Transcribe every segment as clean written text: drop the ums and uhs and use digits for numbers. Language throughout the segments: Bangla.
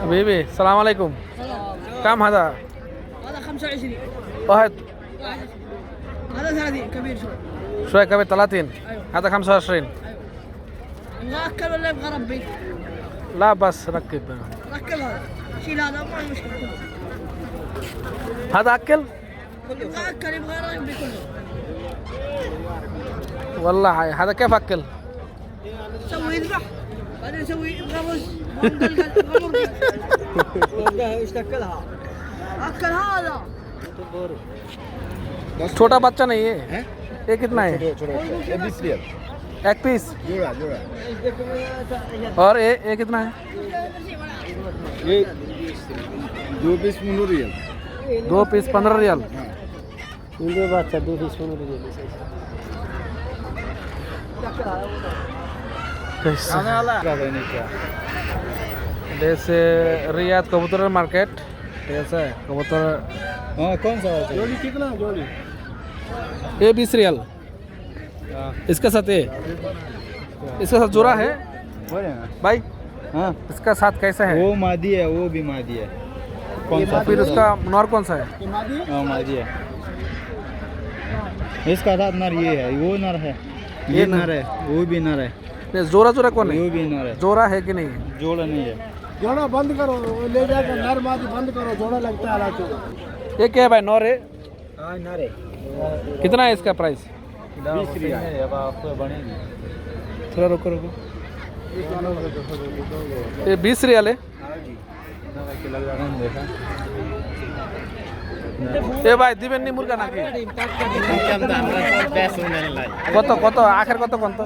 حبيبي السلام عليكم. كم هذا؟ هذا 25. واحد هذا 30 كبير شوي كبير 30. هذا 25. يبغى اكل ولا يبغى ربي؟ لا بس ركب. ركب هذا شيل هذا ما مشكله. هذا أكل؟ يبغى اكل يبغى ربي كله. والله هذا كيف أكل؟ سوي يذبح بعدين يسوي يبغى رز يبغى مرقه. ايش تاكلها؟ اكل هذا छोटा बच्चा नहीं है हैं? ये कितना है? ये 20 रियल एक पीस। जोड़ा और ये कितना है? ये 2 पीस 15 रियल 2 पीस 15 रियल। इंदो बच्चा 2 पीस 15 रियल जैसे रियाद कबूतर मार्केट कैसा है कबूतर? हाँ कौन सा जोड़ी कितना जोड़ी ये 20 रियल। इसके साथ ये इसके साथ जोड़ा है भाई। हाँ इसका साथ कैसा है? वो मादी है वो भी मादी है कौन सा फिर उसका नॉर कौन सा है? हाँ मादी है इसका साथ नर ये है वो नर है ये ये नर। नर है वो भी नर है नहीं, जोड़ा जोड़ा कौन वो है? भी नर है जोड़ा है कि नहीं? जोड़ा नहीं है जोड़ा बंद करो ले जाकर नर मादी बंद करो जोड़ा लगता है हालांकि ये क्या है भाई? नॉर है? हाँ नर है कितना है इसका प्राइस? 20 रियल है अब आपको बनेगी थोड़ा रुको रुको। ये 20 रियल है। এ ভাই দিবেন নি মুরগা নাকি? কত কত আখের কত কত?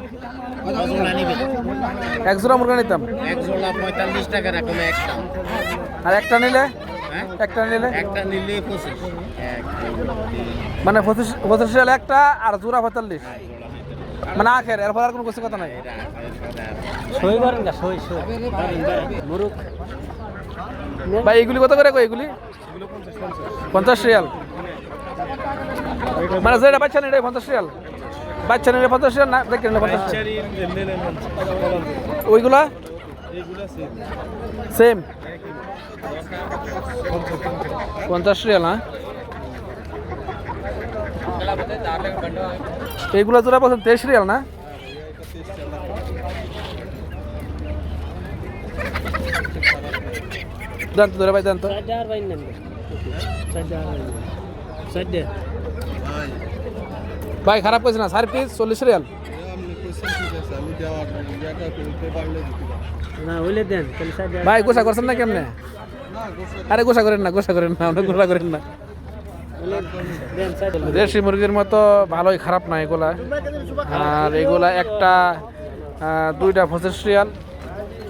এক জোড়া মুরগা নিতাম। এক জোড়া 45 টাকা রকম একটা। আর একটা নিলে? হ্যাঁ? একটা নিলে? একটা নিলে 25। মানে 25 রিয়াল একটা আর জোড়া 45। মানে আখের এরপর আর কোনো কিছু কথা নাই। সই করেন না সই মুরুক ভাই এগুলি কত করে কই এগুলি? 50 রিয়াল। মানে যেটা বাচ্চা নিলে 50 রিয়াল। বাচ্চা নিলে 50 রিয়াল না দেখে নিলে 50 ওইগুলা সেম 50 রিয়াল। হ্যাঁ এইগুলা জোড়া পছন্দ 23 রিয়াল না? দেন তো ধরে ভাই দেন তো। ভাই খারাপ কইছ না 4 পিস 40 রিয়াল। না হইলে দেন ভাই গোসা করছেন না কেমনে? আরে গোসা করেন না গোসা করেন না আমরা গোসা করেন না। দেশি মুরগির মতো ভালোই খারাপ না এগুলা। আর এগুলা একটা দুইটা 25 রিয়াল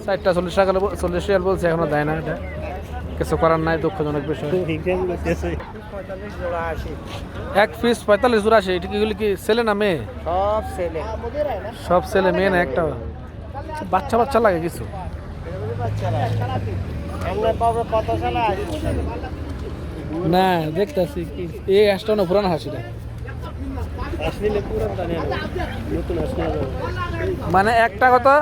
4টা 40 টাকা 40 রিয়াল বলছে এখনো দেয় না। এটা কিছু করার নাই দুঃখজনক বিষয়। এক পিস 45 জোড়া আছে। এটা এগুলি কি ছেলে না মেয়ে? সব ছেলে সব ছেলে মেয়ে না একটা বাচ্চা বাচ্চা লাগে কিছু। না দেখতেছি এই আসটা না পুরানো হাসিটা মানে একটা কথা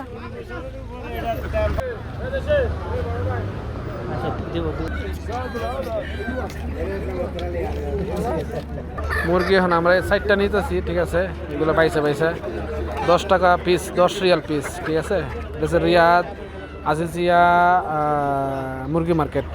মুরগি এখন আমরা 60টা নিতেছি ঠিক আছে। এগুলো পাইছে 10 টাকা পিস 10 রিয়াল পিস ঠিক আছে। রিয়াদ আজিজিয়া মুরগি মার্কেট।